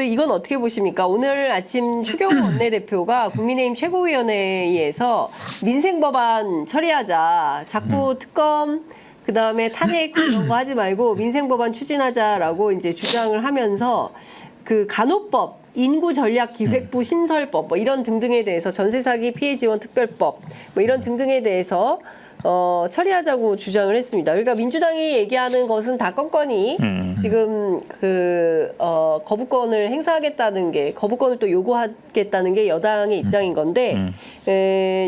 이건 어떻게 보십니까? 오늘 아침 추경호 원내대표가 국민의힘 최고위원회의에서 민생법안 처리하자. 자꾸 특검 그다음에 탄핵 이런 거 하지 말고 민생법안 추진하자라고 이제 주장을 하면서 그 간호법, 인구전략기획부 신설법 뭐 이런 등등에 대해서 전세사기 피해지원특별법 뭐 이런 등등에 대해서 처리하자고 주장을 했습니다. 그러니까 민주당이 얘기하는 것은 다 건건이 지금 거부권을 행사하겠다는 게 거부권을 또 요구하겠다는 게 여당의 입장인 건데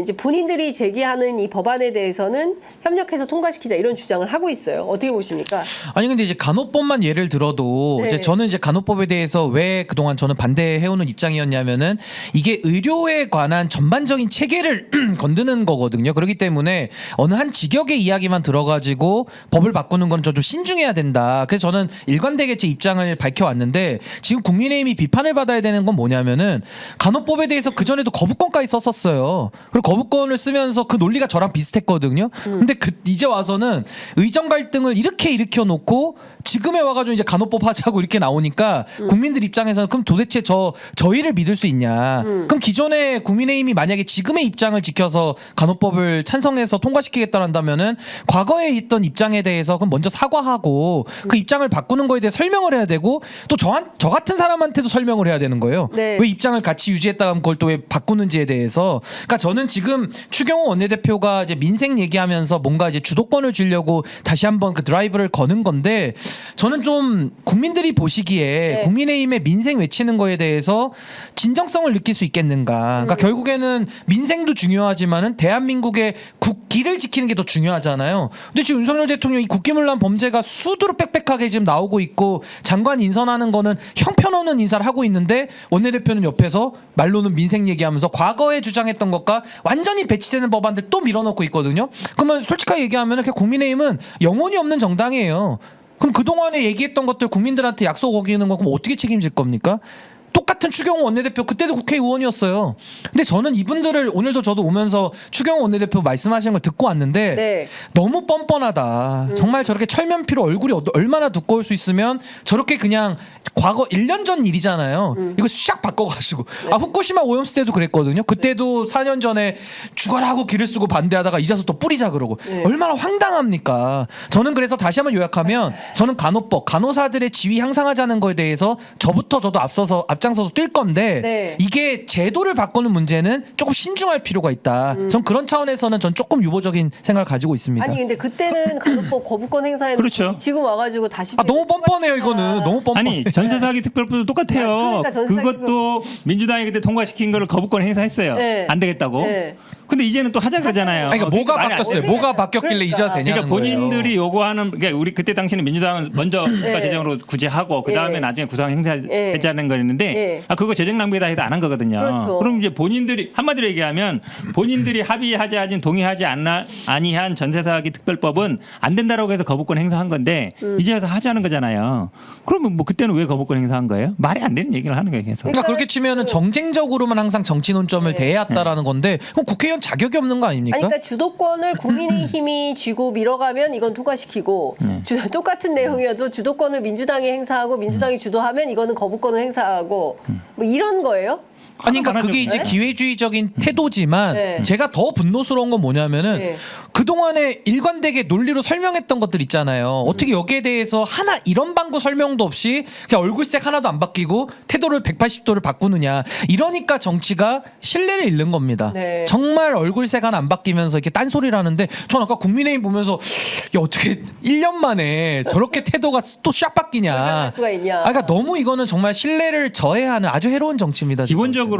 이제 본인들이 제기하는 이 법안에 대해서는 협력해서 통과시키자 이런 주장을 하고 있어요. 어떻게 보십니까? 아니 근데 이제 간호법만 예를 들어도 네. 이제 저는 이제 간호법에 대해서 왜 그동안 저는 반대해오는 입장이었냐면은 이게 의료에 관한 전반적인 체계를 건드는 거거든요. 그렇기 때문에 어느 한 직역의 이야기만 들어가지고 법을 바꾸는 건 좀 신중해야 된다. 그래서 저는 일관되게 제 입장을 밝혀왔는데 지금 국민의힘이 비판을 받아야 되는 건 뭐냐면은 간호법에 대해서 그전에도 거부권까지 썼었어요. 그리고 거부권을 쓰면서 그 논리가 저랑 비슷했거든요. 근데 이제 와서는 의정 갈등을 이렇게 일으켜놓고 지금에 와가지고 이제 간호법 하자고 이렇게 나오니까 국민들 입장에서는 그럼 도대체 저희를 믿을 수 있냐? 그럼 기존에 국민의힘이 만약에 지금의 입장을 지켜서 간호법을 찬성해서 통과시키겠다 한다면은 과거에 있던 입장에 대해서 그럼 먼저 사과하고 그 입장을 바꾸는 거에 대해 설명을 해야 되고 또 저 같은 사람한테도 설명을 해야 되는 거예요. 네. 왜 입장을 같이 유지했다가 그걸 또 왜 바꾸는지에 대해서. 그러니까 저는 지금 추경호 원내대표가 이제 민생 얘기하면서 뭔가 이제 주도권을 주려고 다시 한번 그 드라이브를 거는 건데 저는 좀 국민들이 보시기에 네. 국민의힘의 민생 외치는 거에 대해서 진정성을 느낄 수 있겠는가. 그러니까 결국에는 민생도 중요하지만은 대한민국의 국기를 지키는 게 더 중요하잖아요. 근데 지금 윤석열 대통령이 국기문란 범죄가 수두룩 빽빽하게 지금 나오고 있고 장관 인선하는 거는 형편없는 인사를 하고 있는데 원내대표는 옆에서 말로는 민생 얘기하면서 과거에 주장했던 것과 완전히 배치되는 법안들 또 밀어넣고 있거든요. 그러면 솔직하게 얘기하면 국민의힘은 영혼이 없는 정당이에요. 그럼 그동안에 얘기했던 것들 국민들한테 약속 어기는 거 그럼 어떻게 책임질 겁니까? 똑같은 추경호 원내대표 그때도 국회의원이었어요. 근데 저는 이분들을 오늘도 저도 오면서 추경호 원내대표 말씀하시는 걸 듣고 왔는데 네. 너무 뻔뻔하다. 정말 저렇게 철면피로 얼굴이 얼마나 두꺼울 수 있으면 저렇게 그냥 과거 1년 전 일이잖아요. 이거 샥 바꿔가지고 후쿠시마 오염수 때도 그랬거든요. 그때도 4년 전에 죽어라 하고 길을 쓰고 반대하다가 이자서 또 뿌리자 그러고 얼마나 황당합니까? 저는 그래서 다시 한번 요약하면 저는 간호법, 간호사들의 지위 향상하자는 거에 대해서 저도 앞장서서 뛸 건데 네. 이게 제도를 바꾸는 문제는 조금 신중할 필요가 있다. 전 그런 차원에서는 전 조금 유보적인 생각을 가지고 있습니다. 아니 근데 그때는 간호법 거부권 행사했는데 그렇죠. 지금 와가지고 다시 너무 뻔뻔해요 이거는. 너무 뻔뻔해. 아니 전세사기 특별법도 똑같아요. 그러니까 전세사기 그것도 민주당이 그때 통과시킨 거를 거부권 행사했어요. 네. 안 되겠다고. 네. 근데 이제는 또 하자 그러잖아요. 아니, 그러니까 뭐가 말이 안 바뀌었어요? 돼요. 뭐가 바뀌었길래 그러니까. 이제야 되냐는 그러니까 본인들이 거예요. 요구하는 그러니까 우리 그때 당시에는 민주당은 먼저 국가 재정으로 구제하고 그 다음에 나중에 구상 행사하자는 거였는데 그거 재정 낭비다 해도 안 한 거거든요. 그렇죠. 그럼 이제 본인들이 한마디로 얘기하면 본인들이 합의하지 동의하지 아니한 전세사기 특별법은 안 된다라고 해서 거부권 행사한 건데 이제 와서 하자는 거잖아요. 그러면 뭐 그때는 왜 거부권 행사한 거예요? 말이 안 되는 얘기를 하는 거예요. 계속. 그러니까 그렇게 치면은 정쟁적으로만 항상 정치 논점을 대해왔다라는 건데 그럼 국회의원 자격이 없는 거 아닙니까? 아니, 그러니까 주도권을 국민의힘이 쥐고 밀어가면 이건 통과시키고 똑같은 내용이어도 주도권을 민주당이 행사하고 민주당이 주도하면 이거는 거부권을 행사하고 뭐 이런 거예요? 아니 그러니까 하나죠. 그게 이제 네? 기회주의적인 태도지만 네. 제가 더 분노스러운 건 뭐냐면은 네. 그동안에 일관되게 논리로 설명했던 것들 있잖아요. 어떻게 여기에 대해서 하나 이런 방구 설명도 없이 그냥 얼굴색 하나도 안 바뀌고 태도를 180도를 바꾸느냐. 이러니까 정치가 신뢰를 잃는 겁니다. 네. 정말 얼굴색 하나 안 바뀌면서 이렇게 딴소리를 하는데 전 아까 국민의힘 보면서 야 어떻게 1년 만에 저렇게 태도가 또 샥 바뀌냐. 설명할 수가 있냐. 그러니까 너무 이거는 정말 신뢰를 저해하는 아주 해로운 정치입니다. 지금. 기본적으로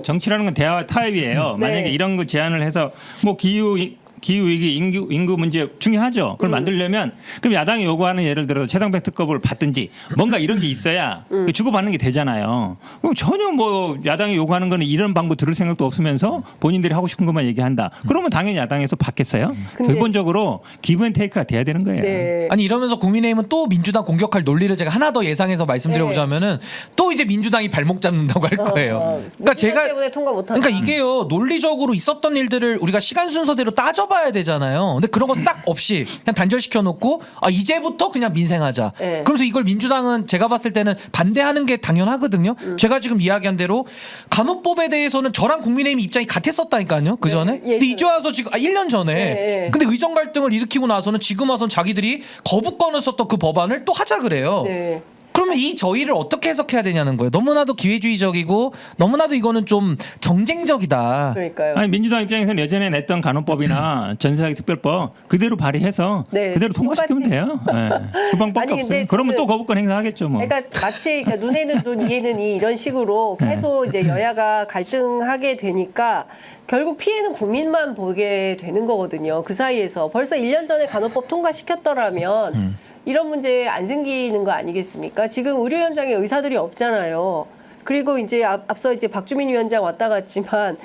정치라는 건 대화와 타협이에요. 네. 만약에 이런 거 제안을 해서 뭐 기후위기 인구 문제 중요하죠. 그걸 만들려면 그럼 야당이 요구하는 예를 들어서 최상백 특검을 받든지 뭔가 이런 게 있어야 주고받는 게 되잖아요. 그럼 전혀 뭐 야당이 요구하는 거는 이런 방법 들을 생각도 없으면서 본인들이 하고 싶은 것만 얘기한다. 그러면 당연히 야당에서 받겠어요. 근데- 기본적으로 기브앤테이크가 돼야 되는 거예요. 네. 아니 이러면서 국민의힘은 또 민주당 공격할 논리를 제가 하나 더 예상해서 말씀드려보자면은 또 이제 민주당이 발목 잡는다고 할 거예요. 그러니까 민주당 때문에 통과 못한다. 그러니까 이게요 논리적으로 있었던 일들을 우리가 시간 순서대로 따져봐. 물어봐야 되잖아요. 근데 그런 거 싹 없이 그냥 단절시켜 놓고 이제부터 그냥 민생하자. 네. 그러면서 이걸 민주당은 제가 봤을 때는 반대하는 게 당연하거든요. 제가 지금 이야기한 대로 간호법에 대해서는 저랑 국민의힘 입장이 같았었다니까요. 그 전에. 네, 근데 이제 와서 지금 1년 전에. 네. 근데 의정 갈등을 일으키고 나서는 지금 와서는 자기들이 거부권을 썼던 그 법안을 또 하자 그래요. 네. 그러면 이 저희를 어떻게 해석해야 되냐는 거예요. 너무나도 기회주의적이고 너무나도 이거는 좀 정쟁적이다. 그러니까요. 아니 민주당 입장에서는 예전에 냈던 간호법이나 전세사기 특별법 그대로 발의해서 네, 그대로 통과시키면 똑같이. 돼요. 네. 그 방법밖에 아니, 근데 없어요. 그러면 저는- 또 거부권 행사하겠죠. 뭐. 그러니까 마치 눈에는 눈, 이에는 이 이런 식으로 계속 이제 여야가 갈등하게 되니까 결국 피해는 국민만 보게 되는 거거든요. 그 사이에서 벌써 1년 전에 간호법 통과시켰더라면 이런 문제 안 생기는 거 아니겠습니까? 지금 의료 현장에 의사들이 없잖아요. 그리고 이제 앞서 이제 박주민 위원장 왔다 갔지만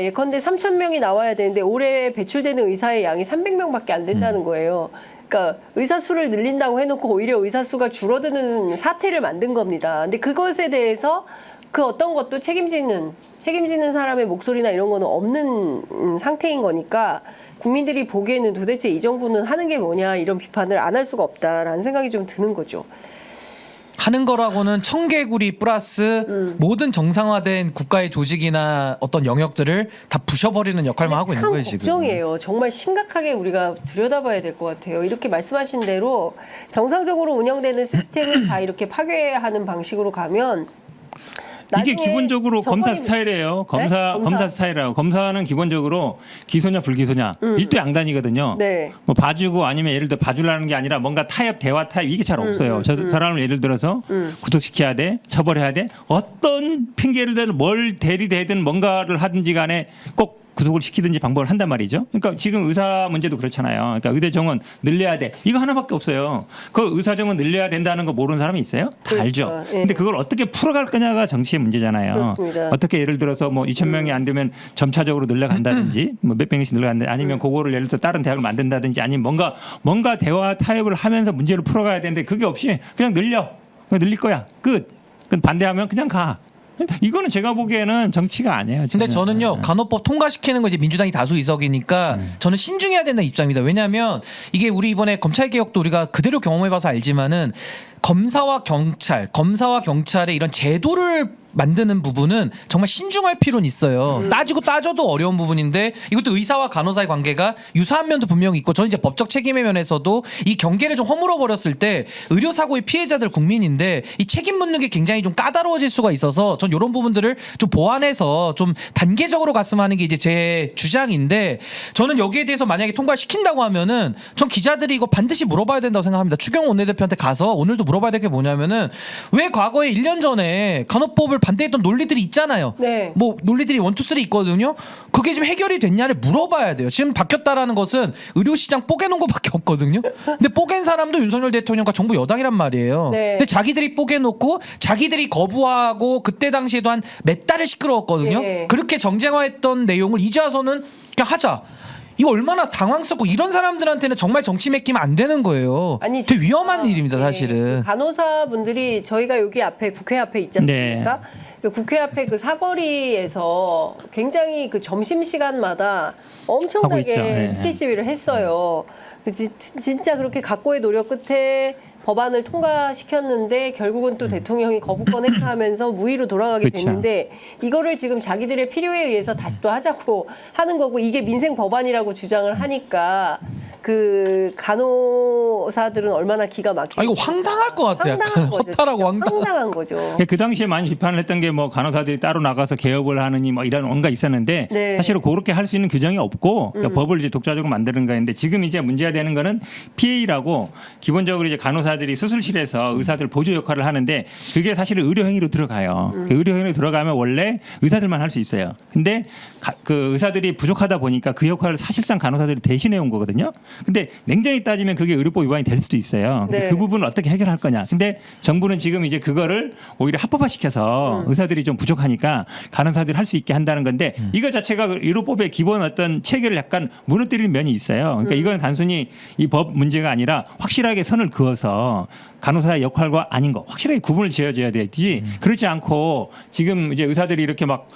예컨대 3,000명이 나와야 되는데 올해 배출되는 의사의 양이 300명밖에 안 된다는 거예요. 그러니까 의사 수를 늘린다고 해놓고 오히려 의사 수가 줄어드는 사태를 만든 겁니다. 근데 그것에 대해서 그 어떤 것도 책임지는 사람의 목소리나 이런 거는 없는 상태인 거니까 국민들이 보기에는 도대체 이 정부는 하는 게 뭐냐 이런 비판을 안 할 수가 없다라는 생각이 좀 드는 거죠. 하는 거라고는 청개구리 플러스 모든 정상화된 국가의 조직이나 어떤 영역들을 다 부셔버리는 역할만 하고 있는 참 거예요 지금. 걱정이에요. 정말 심각하게 우리가 들여다봐야 될 것 같아요. 이렇게 말씀하신 대로 정상적으로 운영되는 시스템을 다 이렇게 파괴하는 방식으로 가면 이게 나중에 기본적으로 검사 정권이- 스타일이에요. 네? 검사 스타일이라고. 검사는 기본적으로 기소냐 불기소냐 일도양단이거든요. 네. 뭐 봐주고 아니면 예를 들어 봐주려는 게 아니라 뭔가 타협, 대화 타협 이게 잘 없어요. 저 사람을 예를 들어서 구속시켜야 돼, 처벌해야 돼. 어떤 핑계를 대든 뭘 대리되든 뭔가를 하든지 간에 꼭 구속을 시키든지 방법을 한단 말이죠. 그러니까 지금 의사 문제도 그렇잖아요. 그러니까 의대 정원 늘려야 돼. 이거 하나밖에 없어요. 그 의사 정원 늘려야 된다는 거 모르는 사람이 있어요? 다 그렇죠. 알죠. 예. 근데 그걸 어떻게 풀어갈 거냐가 정치의 문제잖아요. 그렇습니다. 어떻게 예를 들어서 뭐 2,000명이 안 되면 점차적으로 늘려간다든지 뭐 몇백 명씩 늘려간다 아니면 그거를 예를 들어 다른 대학을 만든다든지 아니면 뭔가 대화 타협을 하면서 문제를 풀어가야 되는데 그게 없이 그냥 늘려. 그냥 늘릴 거야. 끝. 그건 반대하면 그냥 가. 이거는 제가 보기에는 정치가 아니에요. 근데 저는. 저는요 간호법 통과시키는 거 이제 민주당이 다수 의석이니까 저는 신중해야 된다는 입장입니다. 왜냐하면 이게 우리 이번에 검찰 개혁도 우리가 그대로 경험해봐서 알지만은 검사와 경찰의 이런 제도를 만드는 부분은 정말 신중할 필요는 있어요. 따지고 따져도 어려운 부분인데 이것도 의사와 간호사의 관계가 유사한 면도 분명히 있고 저는 이제 법적 책임의 면에서도 이 경계를 좀 허물어 버렸을 때 의료 사고의 피해자들 국민인데 이 책임 묻는 게 굉장히 좀 까다로워질 수가 있어서 전 이런 부분들을 좀 보완해서 좀 단계적으로 갔으면 하는 게 이제 제 주장인데 저는 여기에 대해서 만약에 통과시킨다고 하면은 전 기자들이 이거 반드시 물어봐야 된다고 생각합니다. 추경호 원내대표한테 가서 오늘도 물어봐야 될 게 뭐냐면은 왜 과거에 1년 전에 간호법을 반대했던 논리들이 있잖아요. 네. 뭐 논리들이 1, 2, 3 있거든요. 그게 지금 해결이 됐냐를 물어봐야 돼요. 지금 바뀌었다라는 것은 의료시장 뽀개놓은 것밖에 없거든요. 근데 뽀갠 사람도 윤석열 대통령과 정부 여당이란 말이에요. 네. 근데 자기들이 뽀개놓고 자기들이 거부하고 그때 당시에도 한 몇 달을 시끄러웠거든요. 네. 그렇게 정쟁화했던 내용을 이제 와서는 그냥 하자. 이거 얼마나 당황스럽고 이런 사람들한테는 정말 정치 맡기면 안 되는 거예요. 아니, 되게 위험한 진짜, 일입니다, 네. 사실은. 간호사분들이 저희가 여기 앞에 국회 앞에 있지 않습니까? 그 국회 앞에 그 사거리에서 굉장히 그 점심 시간마다 하고 엄청나게 있죠. 네. 피켓 시위를 했어요. 진짜 그렇게 각고의 노력 끝에 법안을 통과시켰는데 결국은 또 대통령이 거부권 행사하면서 무의로 돌아가게 그쵸. 됐는데 이거를 지금 자기들의 필요에 의해서 다시 또 하자고 하는 거고 이게 민생 법안이라고 주장을 하니까 그 간호사들은 얼마나 기가 막히고 이거 황당할 것 같아요. 약간 황당한 거죠. 허탈하고 진짜 황당한. 황당한 거죠. 그 당시에 많이 비판을 했던 게 뭐 간호사들이 따로 나가서 개업을 하느니 뭐 이런 뭔가 있었는데 네. 사실은 그렇게 할 수 있는 규정이 없고 그러니까 법을 이제 독자적으로 만드는 거였는데 지금 이제 문제가 되는 거는 PA라고 기본적으로 이제 간호사들이 수술실에서 의사들 보조 역할을 하는데 그게 사실은 의료행위로 들어가요. 그 의료행위로 들어가면 원래 의사들만 할 수 있어요. 근데 그 의사들이 부족하다 보니까 그 역할을 사실상 간호사들이 대신해 온 거거든요. 근데 냉정히 따지면 그게 의료법 위반이 될 수도 있어요. 네. 그 부분을 어떻게 해결할 거냐. 근데 정부는 지금 이제 그거를 오히려 합법화시켜서 의사들이 좀 부족하니까 간호사들이 할 수 있게 한다는 건데 이거 자체가 의료법의 기본 어떤 체계를 약간 무너뜨리는 면이 있어요. 그러니까 이건 단순히 이 법 문제가 아니라 확실하게 선을 그어서 간호사의 역할과 아닌 거 확실하게 구분을 지어줘야 되지. 그렇지 않고 지금 이제 의사들이 이렇게 막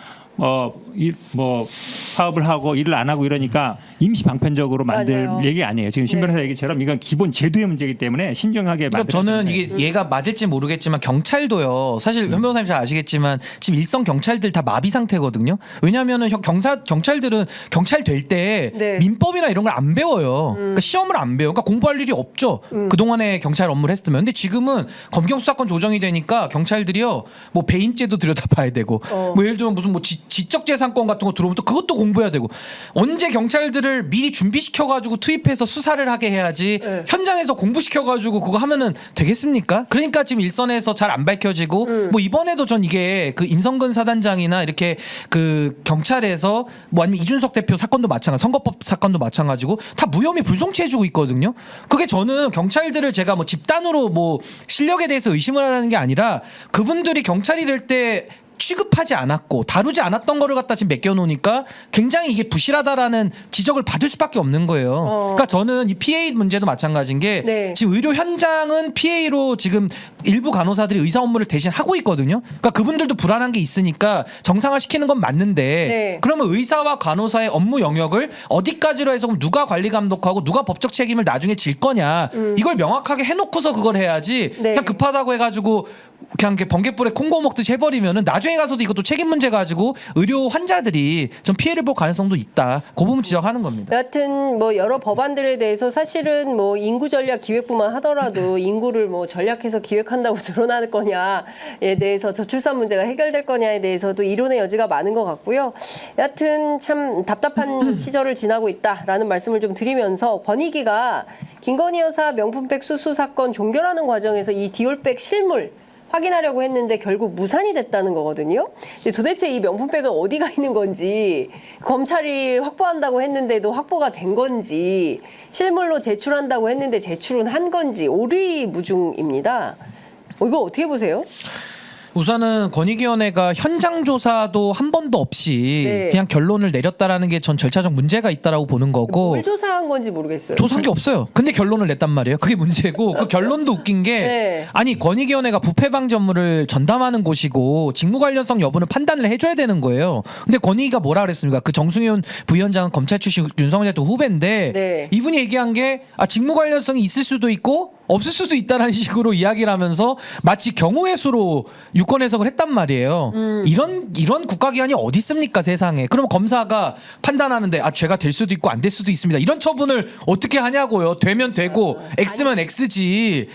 뭐 파업을 하고 일을 안 하고 이러니까 임시 방편적으로 만들 맞아요. 얘기 아니에요. 지금 신 네. 변호사 얘기처럼 이건 기본 제도의 문제이기 때문에 신중하게 그러니까 만들. 저는 이게 얘가 맞을지 모르겠지만 경찰도요. 사실 현 변호사님 잘 아시겠지만 지금 일선 경찰들 다 마비 상태거든요. 왜냐하면은 경찰들은 경찰 될 때 네. 민법이나 이런 걸 안 배워요. 그러니까 시험을 안 배워. 그러니까 공부할 일이 없죠. 그 동안에 경찰 업무를 했으면. 근데 지금은 검경 수사권 조정이 되니까 경찰들이요. 뭐 배임죄도 들여다봐야 되고, 뭐 예를 들면 무슨 뭐 지적재산권 같은 거 들어오면 또 그것도 공부해야 되고. 언제 경찰들을 미리 준비시켜가지고 투입해서 수사를 하게 해야지 네. 현장에서 공부시켜가지고 그거 하면은 되겠습니까? 그러니까 지금 일선에서 잘 안 밝혀지고 뭐 이번에도 전 이게 그 임성근 사단장이나 이렇게 그 경찰에서 뭐 아니면 이준석 대표 사건도 마찬가지, 선거법 사건도 마찬가지고 다 무혐의 불송치해주고 있거든요. 그게 저는 경찰들을 제가 뭐 집단으로 뭐 실력에 대해서 의심을 하는 게 아니라 그분들이 경찰이 될 때 취급하지 않았고 다루지 않았던 거를 갖다 지금 맡겨놓으니까 굉장히 이게 부실하다라는 지적을 받을 수밖에 없는 거예요. 그러니까 저는 이 PA 문제도 마찬가지인 게 네. 지금 의료 현장은 PA로 지금 일부 간호사들이 의사 업무를 대신 하고 있거든요. 그러니까 그분들도 불안한 게 있으니까 정상화시키는 건 맞는데 네. 그러면 의사와 간호사의 업무 영역을 어디까지로 해서 그럼 누가 관리 감독하고 누가 법적 책임을 나중에 질 거냐 이걸 명확하게 해놓고서 그걸 해야지 네. 그냥 급하다고 해가지고 그냥 이렇게 번개불에 콩고 먹듯이 해버리면은 나중에 가서도 이것도 책임 문제 가지고 의료 환자들이 좀 피해를 볼 가능성도 있다. 그 부분 지적하는 겁니다. 여하튼 뭐 여러 법안들에 대해서 사실은 뭐 인구 전략 기획부만 하더라도 인구를 뭐 전략해서 기획한다고 늘어날 거냐에 대해서 저출산 문제가 해결될 거냐에 대해서도 이론의 여지가 많은 것 같고요. 여하튼 참 답답한 시절을 지나고 있다라는 말씀을 좀 드리면서 권익위가 김건희 여사 명품백 수수 사건 종결하는 과정에서 이 디올백 실물 확인하려고 했는데 결국 무산이 됐다는 거거든요. 근데 도대체 이 명품백은 어디가 있는 건지, 검찰이 확보한다고 했는데도 확보가 된 건지, 실물로 제출한다고 했는데 제출은 한 건지 오리무중입니다. 이거 어떻게 보세요? 우선은 권익위원회가 현장 조사도 한 번도 없이 네. 그냥 결론을 내렸다라는 게 전 절차적 문제가 있다라고 보는 거고 뭘 조사한 건지 모르겠어요. 조사한 게 없어요. 근데 결론을 냈단 말이에요. 그게 문제고 그 결론도 웃긴 게 네. 아니 권익위원회가 부패 방지 업무를 전담하는 곳이고 직무 관련성 여부는 판단을 해줘야 되는 거예요. 근데 권익위가 뭐라 그랬습니까? 그 정승윤 부위원장은 검찰 출신 윤석열 대통령 후배인데 네. 이분이 얘기한 게 직무 관련성이 있을 수도 있고 없을 수도 있다는 식으로 이야기를 하면서 마치 경우의 수로 유권 해석을 했단 말이에요. 이런 국가기관이 어디 있습니까 세상에. 그럼 검사가 판단하는데 죄가 될 수도 있고 안 될 수도 있습니다. 이런 처분을 어떻게 하냐고요. 되면 되고 X면 X지.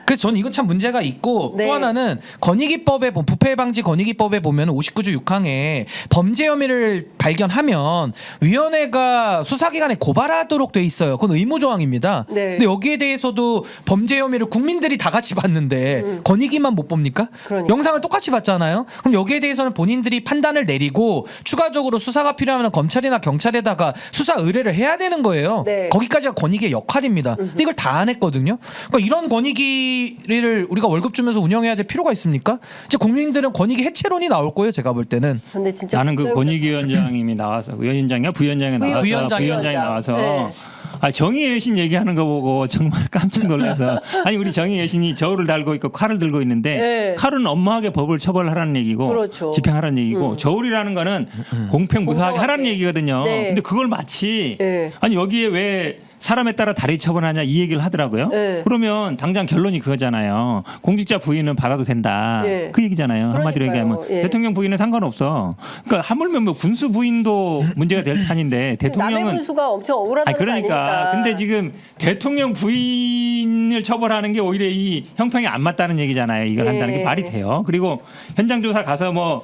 그래서 저는 이건 참 문제가 있고 네. 또 하나는 권익위법에 부패 방지 권익위법에 보면 59조 6항에 범죄 혐의를 발견하면 위원회가 수사기관에 고발하도록 돼 있어요. 그건 의무 조항입니다. 네. 근데 여기에 대해서도 범죄 혐의를 국민들이 다 같이 봤는데 권익위만 못 봅니까? 그러니까. 영상을 똑같이 봤잖아요. 그럼 여기에 대해서는 본인들이 판단을 내리고 추가적으로 수사가 필요하면 검찰이나 경찰에다가 수사 의뢰를 해야 되는 거예요. 네. 거기까지가 권익위의 역할입니다. 근데 이걸 다 안 했거든요. 그러니까 이런 권익위를 우리가 월급 주면서 운영해야 될 필요가 있습니까? 이제 국민들은 권익위 해체론이 나올 거예요. 제가 볼 때는. 근데 진짜 나는 그 권익위원장님이 나와서 위원장이야 부위원장이 나와서 부위원장이 나와서 네. 정의의 여신 얘기하는 거 보고 정말 깜짝 놀라서 아니 우리 정의의 여신이 저울을 달고 있고 칼을 들고 있는데 네. 칼은 엄하게 법을 처벌하라는 얘기고 그렇죠. 집행하라는 얘기고 저울이라는 거는 공평 무사하게 하라는 얘기거든요. 네. 근데 그걸 마치 네. 아니 여기에 왜 사람에 따라 다르게 처벌하냐 이 얘기를 하더라고요. 네. 그러면 당장 결론이 그거잖아요. 공직자 부인은 받아도 된다. 네. 그 얘기잖아요. 한마디로 그러니까요. 얘기하면 예. 대통령 부인은 상관없어. 그러니까 하물며 뭐 군수 부인도 문제가 될 판인데 남의 대통령은 군수가 엄청 억울하다는 거 그러니까 아닙니까? 근데 지금 대통령 부인을 처벌하는 게 오히려 이 형평이 안 맞다는 얘기잖아요. 이걸 예. 한다는 게 말이 돼요. 그리고 현장 조사 가서 뭐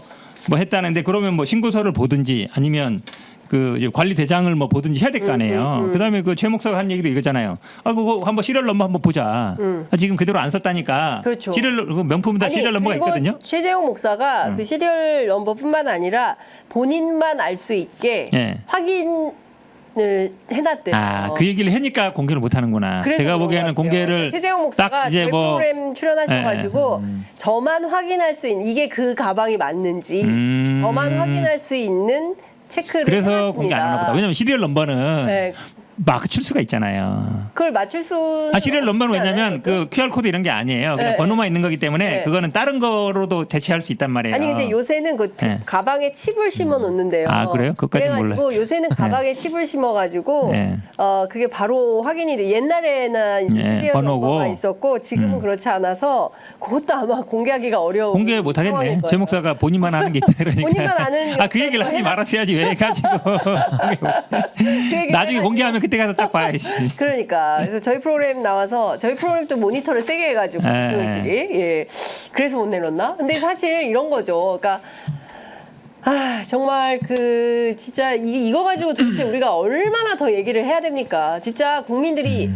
했다는데 그러면 뭐 신고서를 보든지 아니면 그 이제 관리대장을 뭐 보든지 해야 될 거 아니에요. 그다음에 그 최 목사가 한 얘기도 이거잖아요. 그거 한번 시리얼 넘버 한번 보자. 지금 그대로 안 썼다니까. 그렇죠. 시리얼 명품에다 시리얼 넘버가 그리고 있거든요. 최재형 목사가 그 시리얼 넘버뿐만 아니라 본인만 알 수 있게 예. 확인을 해놨대요. 그 얘기를 하니까 공개를 못 하는구나. 그래서 제가 그런 보기에는 것 같아요. 공개를 최재형 목사가 딱 이제 저희 뭐 프로그램 출연하셔가지고 저만 확인할 수 있는 이게 그 가방이 맞는지 저만 확인할 수 있는 체크를 그래서 해놨습니다. 공개 안 하나 보다. 왜냐면 시리얼 넘버는 네. 맞출 수가 있잖아요. 그걸 맞출 수 시리얼 넘버는 왜냐면 그 QR 코드 이런 게 아니에요. 그냥 네. 번호만 있는 거기 때문에 네. 그거는 다른 거로도 대체할 수 있단 말이에요. 아니 근데 요새는 그 네. 가방에 칩을 심어 놓는데요. 아, 그래요? 그것까진 그래가지고 몰라요. 요새는 가방에 칩을 심어가지고 네. 그게 바로 확인이 돼. 옛날에는 네, 시리얼 번호고. 넘버가 있었고 지금은 그렇지 않아서 그것도 아마 공개하기가 어려운 공개 못 하겠네. 상황일 거예요. 제 목사가 본인만 하는 게 있다 그러니까. 본인만 아는 그 얘기를 하지 말았어야지 왜 해가지고. 그 얘기를 나중에 해가지고. 공개하면 그때 가서 딱 봐야지. 그러니까 그래서 저희 프로그램 나와서 저희 프로그램도 모니터를 세게 해가지고 네. 교실이 예 그래서 못 내렸나? 근데 사실 이런 거죠. 그러니까 정말 그 진짜 이거 가지고 도대체 우리가 얼마나 더 얘기를 해야 됩니까? 진짜 국민들이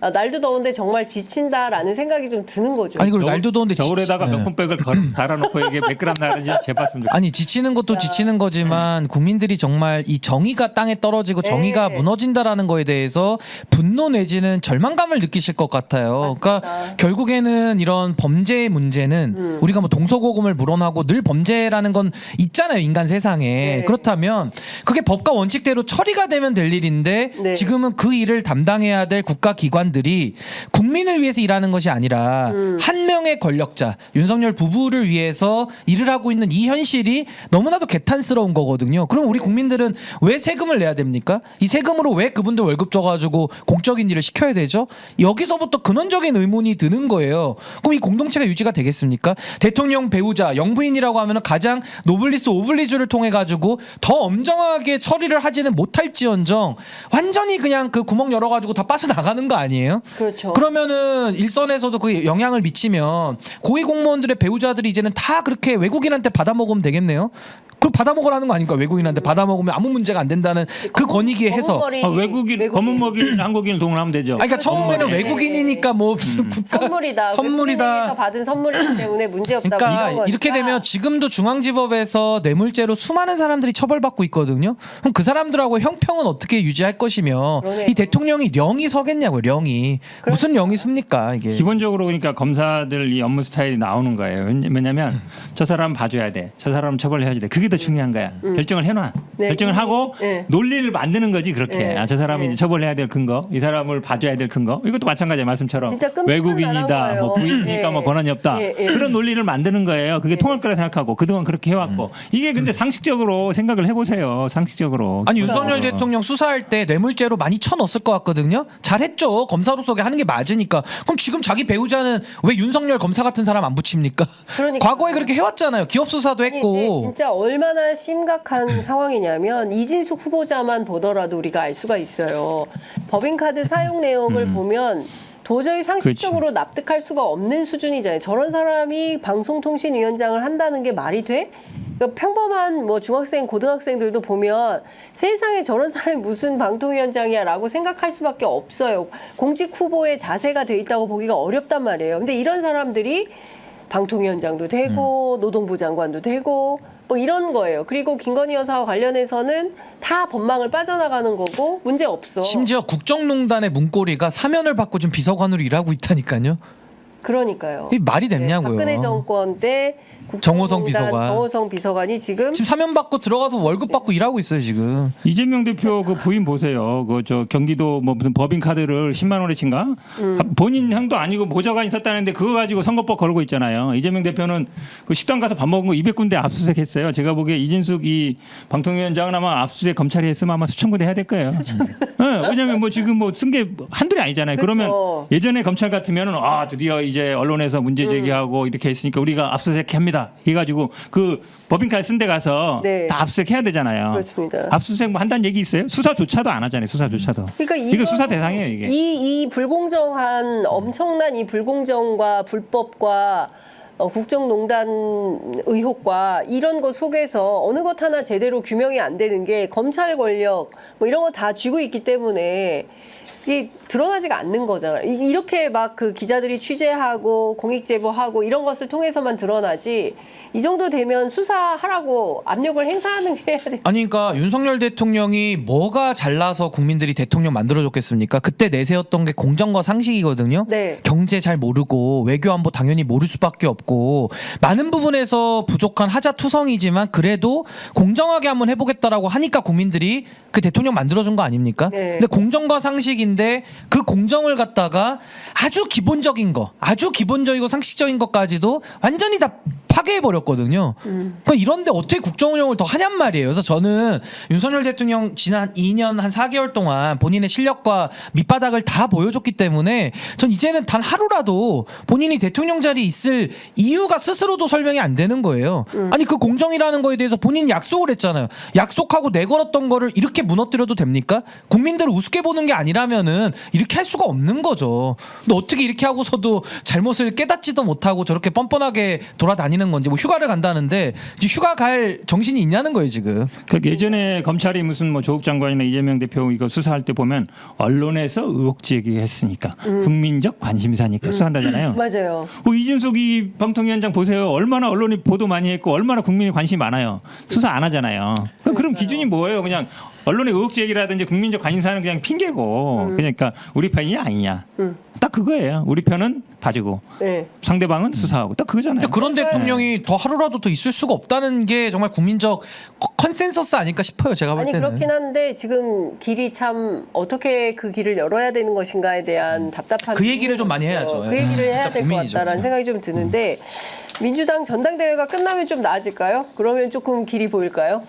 날도 더운데 정말 지친다라는 생각이 좀 드는 거죠. 아니 그리고 날도 더운데 저울에다가 네. 명품백을 달아놓고 이게 몇 그램 나는지 재봤으면 좋겠어요. 아니 지치는 것도 지치는 거지만 국민들이 정말 이 정의가 땅에 떨어지고 정의가 네. 무너진다라는 거에 대해서 분노 내지는 절망감을 느끼실 것 같아요. 맞습니다. 그러니까 결국에는 이런 범죄의 문제는 우리가 뭐 동서고금을 물어나고 늘 범죄라는 건 있잖아요, 인간 세상에. 네. 그렇다면 그게 법과 원칙대로 처리가 되면 될 일인데 네. 지금은 그 일을 담당해야 될 국가 기관들이 국민을 위해서 일하는 것이 아니라 한 명의 권력자 윤석열 부부를 위해서 일을 하고 있는 이 현실이 너무나도 개탄스러운 거거든요. 그럼 우리 국민들은 왜 세금을 내야 됩니까? 이 세금으로 왜 그분들 월급 줘가지고 공적인 일을 시켜야 되죠? 여기서부터 근원적인 의문이 드는 거예요. 그럼 이 공동체가 유지가 되겠습니까? 대통령 배우자 영부인이라고 하면 가장 노블리스 오블리주를 통해 가지고 더 엄정하게 처리를 하지는 못할지언정 완전히 그냥 그 구멍 열어가지고 다 빠져나가는 거 아니에요? 그렇죠. 그러면은 일선에서도 그 영향을 미치면 고위 공무원들의 배우자들이 이제는 다 그렇게 외국인한테 받아먹으면 되겠네요. 그럼 받아먹으라는 거 아닙니까? 외국인한테 받아먹으면 아무 문제가 안 된다는 그 권익위에 해서. 외국인 검은 머리 한국인 동원하면 되죠. 아니, 그러니까 처음에는 네. 외국인이니까 뭐 무슨 국가 선물이다. 선물이다. 에서 받은 선물이기 때문에 문제 없다. 그러니까 이렇게 되면 지금도 중앙지법에서 뇌물죄로 수많은 사람들이 처벌받고 있거든요. 그럼 그 사람들하고 형평은 어떻게 유지할 것이며 그러네요. 이 대통령이 령이 서겠냐고요. 령이 무슨 령이 씁니까 이게? 기본적으로 그러니까 검사들 이 업무 스타일이 나오는 거예요. 왜냐면 저 사람 봐줘야 돼. 저 사람 처벌해야지 돼. 그게 더 중요한 거야. 결정을 해놔. 네. 결정을 하고 네. 논리를 만드는 거지 그렇게. 네. 저 사람이 네. 이제 처벌해야 될 근거, 이 사람을 봐줘야 될 근거. 이것도 마찬가지야 말씀처럼. 진짜 끔찍한 외국인이다, 나라인 뭐 거예요. 부인이니까 네. 뭐 권한이 없다. 네. 네. 그런 논리를 만드는 거예요. 그게 통할 거라 생각하고 그동안 그렇게 해왔고 이게 근데 상식적으로 생각을 해보세요. 상식적으로. 아니 윤석열 대통령 수사할 때 뇌물죄로 많이 쳐넣었을 것 같거든요. 잘했죠. 검사로서 하는 게 맞으니까. 그럼 지금 자기 배우자는 왜 윤석열 검사 같은 사람 안 붙입니까? 그러니까. 과거에 그렇게 해왔잖아요. 기업 수사도 아니, 했고. 근데 진짜 얼마나 심각한 상황이냐면 이진숙 후보자만 보더라도 우리가 알 수가 있어요. 법인카드 사용 내용을 보면 도저히 상식적으로 납득할 수가 없는 수준이잖아요. 저런 사람이 방송통신위원장을 한다는 게 말이 돼? 그러니까 평범한 뭐 중학생, 고등학생들도 보면 세상에 저런 사람이 무슨 방통위원장이야라고 생각할 수밖에 없어요. 공직 후보의 자세가 돼 있다고 보기가 어렵단 말이에요. 근데 이런 사람들이 방통위원장도 되고 노동부 장관도 되고 뭐 이런 거예요. 그리고 김건희 여사와 관련해서는 다 법망을 빠져나가는 거고 문제 없어. 심지어 국정농단의 문고리가 사면을 받고 좀 비서관으로 일하고 있다니까요. 그러니까요. 이 말이 됐냐고요. 박근혜 정권 때 정호성 국정농단 비서관. 정호성 비서관이 지금 지금 사면 받고 들어가서 월급 받고 일하고 있어요 지금. 이재명 대표 그 부인 보세요. 그 저 경기도 뭐 무슨 법인 카드를 10만 원어치인가? 본인 향도 아니고 보좌관 있었다는데 그거 가지고 선거법 걸고 있잖아요. 이재명 대표는 그 식당 가서 밥 먹은 거 200군데 압수수색했어요. 제가 보기에 이진숙 이 방통위원장은 아마 압수수색 검찰이 했으면 아마 수천 군데 해야 될 거예요. 네, 왜냐면 뭐 지금 뭐 쓴 게 한둘이 아니잖아요. 그렇죠. 그러면 예전에 검찰 같으면은 드디어 이제 언론에서 문제 제기하고 이렇게 했으니까 우리가 압수수색합니다. 해가지고 그 법인카드 쓴 데 가서 네. 다 압수수색해야 되잖아요. 그렇습니다. 압수수색 뭐 한다는 얘기 있어요? 수사조차도 안 하잖아요. 수사조차도. 그러니까 이거 수사 대상이에요 이게. 이 불공정한 엄청난 이 불공정과 불법과 국정농단 의혹과 이런 것 속에서 어느 것 하나 제대로 규명이 안 되는 게 검찰 권력 뭐 이런 거 다 쥐고 있기 때문에 이게 드러나지가 않는 거잖아요. 이렇게 막 그 기자들이 취재하고 공익 제보하고 이런 것을 통해서만 드러나지 이 정도 되면 수사하라고 압력을 행사하는 게 해야 돼. 아니 그러니까 윤석열 대통령이 뭐가 잘나서 국민들이 대통령 만들어줬겠습니까? 그때 내세웠던 게 공정과 상식이거든요. 네. 경제 잘 모르고 외교 안보 당연히 모를 수밖에 없고 많은 부분에서 부족한 하자투성이지만 그래도 공정하게 한번 해보겠다라고 하니까 국민들이 그 대통령 만들어준 거 아닙니까? 네. 근데 공정과 상식인데 그 공정을 갖다가 아주 기본적인 거, 아주 기본적이고 상식적인 것까지도 완전히 다 파괴해버렸거든요. 그러니까 이런데 어떻게 국정 운영을 더 하냔 말이에요. 그래서 저는 윤석열 대통령 지난 2년 한 4개월 동안 본인의 실력과 밑바닥을 다 보여줬기 때문에 전 이제는 단 하루라도 본인이 대통령 자리에 있을 이유가 스스로도 설명이 안 되는 거예요. 아니 그 공정이라는 거에 대해서 본인이 약속을 했잖아요. 약속하고 내걸었던 거를 이렇게 무너뜨려도 됩니까? 국민들을 우습게 보는 게 아니라면은 이렇게 할 수가 없는 거죠. 근데 어떻게 이렇게 하고서도 잘못을 깨닫지도 못하고 저렇게 뻔뻔하게 돌아다니는 건지 뭐 휴가를 간다는데 이제 휴가 갈 정신이 있냐는 거예요 지금. 그 예전에 검찰이 무슨 뭐 조국 장관이나 이재명 대표 이거 수사할 때 보면 언론에서 의혹 제기했으니까 국민적 관심사니까 수사한다잖아요. 맞아요. 이준석 이 방통위원장 보세요. 얼마나 언론이 보도 많이 했고 얼마나 국민이 관심이 많아요. 수사 안 하잖아요. 그럼 기준이 뭐예요? 그냥 언론의 의혹 제기라든지 국민적 관심사는 그냥 핑계고 그러니까 우리 편이냐 아니냐. 딱 그거예요. 우리 편은 봐주고 네. 상대방은 수사하고 딱 그거잖아요. 근데 그런 대통령이 더 하루라도 더 있을 수가 없다는 게 정말 국민적 컨센서스 아닐까 싶어요. 제가 볼 아니 때는. 그렇긴 한데 지금 길이 참 어떻게 그 길을 열어야 되는 것인가에 대한 답답함이 그 얘기를 좀 많이 있어요. 해야죠. 그 얘기를 해야 진짜 될 것 고민이죠. 같다라는 생각이 좀 드는데 민주당 전당대회가 끝나면 좀 나아질까요? 그러면 조금 길이 보일까요?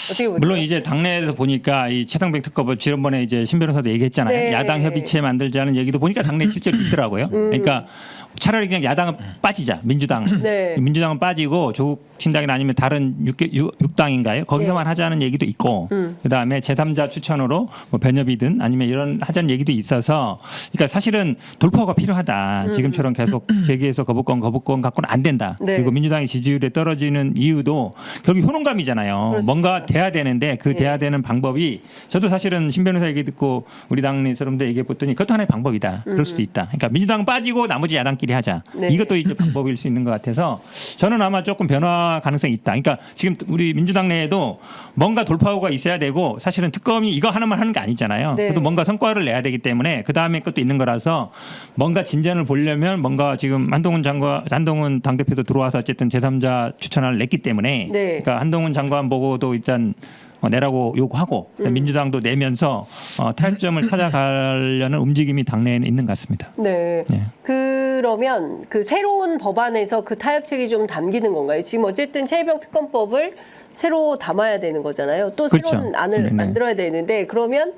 어떻게 보세요? 물론 이제 당내에서 보니까 이 최상병 특검을 지난번에 이제 신 변호사도 얘기했잖아요. 네. 야당 협의체 만들자는 얘기도 보니까 당내에 실제로 있더라고요. 그러니까 차라리 그냥 야당은 빠지자. 민주당. 네. 민주당은 빠지고 조국 신당이나 아니면 다른 6당인가요? 거기서만 네. 하자는 얘기도 있고 그다음에 제3자 추천으로 뭐 변협이든 아니면 이런 하자는 얘기도 있어서 그러니까 사실은 돌파가 필요하다. 지금처럼 계속 제기해서 거부권 갖고는 안 된다. 네. 그리고 민주당의 지지율이 떨어지는 이유도 결국 효능감이잖아요. 그렇습니다. 뭔가 돼야 되는데 그 돼야 되는 방법이 저도 사실은 신 변호사 얘기 듣고 우리 당내 사람들 얘기해 봤더니 그것도 하나의 방법이다. 그럴 수도 있다. 그러니까 민주당 빠지고 나머지 야당끼리 하자. 네. 이것도 이제 방법일 수 있는 것 같아서 저는 아마 조금 변화 가능성이 있다. 그러니까 지금 우리 민주당 내에도 뭔가 돌파구가 있어야 되고 사실은 특검이 이거 하나만 하는 게 아니잖아요. 네. 그래도 뭔가 성과를 내야 되기 때문에 그 다음에 것도 있는 거라서 뭔가 진전을 보려면 뭔가 지금 한동훈 당대표도 들어와서 어쨌든 제3자 추천을 냈기 때문에 네. 그러니까 한동훈 장관 보고도 일단 내라고 요구하고 민주당도 내면서 타협점을 찾아가려는 움직임이 당내에는 있는 것 같습니다. 네. 네. 그러면 그 새로운 법안에서 그 타협책이 좀 담기는 건가요? 지금 어쨌든 최혜병 특검법을 새로 담아야 되는 거잖아요. 또 그렇죠. 새로운 안을 네. 만들어야 되는데 그러면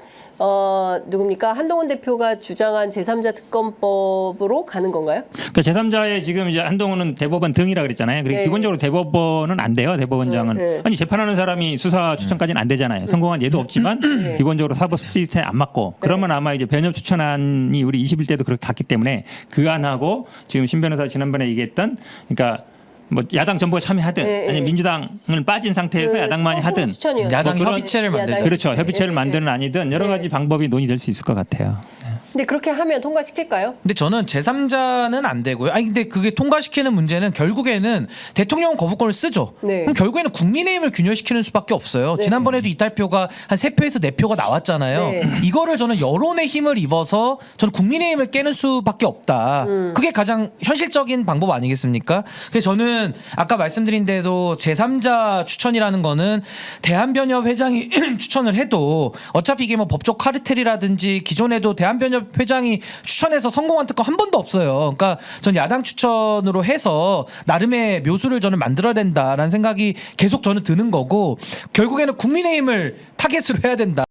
누굽니까? 한동훈 대표가 주장한 제3자 특검법으로 가는 건가요? 그러니까 제3자의 지금 이제 한동훈은 대법원 등이라 그랬잖아요. 그리고 네. 기본적으로 대법원은 안 돼요. 대법원장은 네. 아니 재판하는 사람이 수사 추천까지는 안 되잖아요. 성공한 예도 없지만 네. 기본적으로 사법 시스템에 안 맞고 그러면 아마 이제 변협 추천안이 우리 21대도 그렇게 갔기 때문에 그 안하고 지금 신 변호사 지난번에 얘기했던 그러니까 뭐 야당 전부가 참여하든 네, 아니면 네. 민주당을 빠진 상태에서 야당만이 하든 추천이었죠. 야당 뭐 그런- 협의체를 만들죠. 그렇죠. 협의체를 네, 만드는 아니든 여러 가지 방법이 논의될 수 있을 것 같아요. 근데 그렇게 하면 통과시킬까요? 근데 저는 제3자는 안 되고요. 아니 근데 그게 통과시키는 문제는 결국에는 대통령 거부권을 쓰죠. 네. 그럼 결국에는 국민의힘을 균열시키는 수밖에 없어요. 네. 지난번에도 이탈표가 한 3표에서 4표가 나왔잖아요. 네. 이거를 저는 여론의 힘을 입어서 저는 국민의힘을 깨는 수밖에 없다. 그게 가장 현실적인 방법 아니겠습니까? 그래서 저는 아까 말씀드린 대로 제3자 추천이라는 거는 대한변협 회장이 추천을 해도 어차피 이게 뭐 법적 카르텔이라든지 기존에도 대한변협 회장이 추천해서 성공한 특검 한 번도 없어요. 그러니까 전 야당 추천으로 해서 나름의 묘수를 저는 만들어야 된다라는 생각이 계속 저는 드는 거고 결국에는 국민의힘을 타겟으로 해야 된다.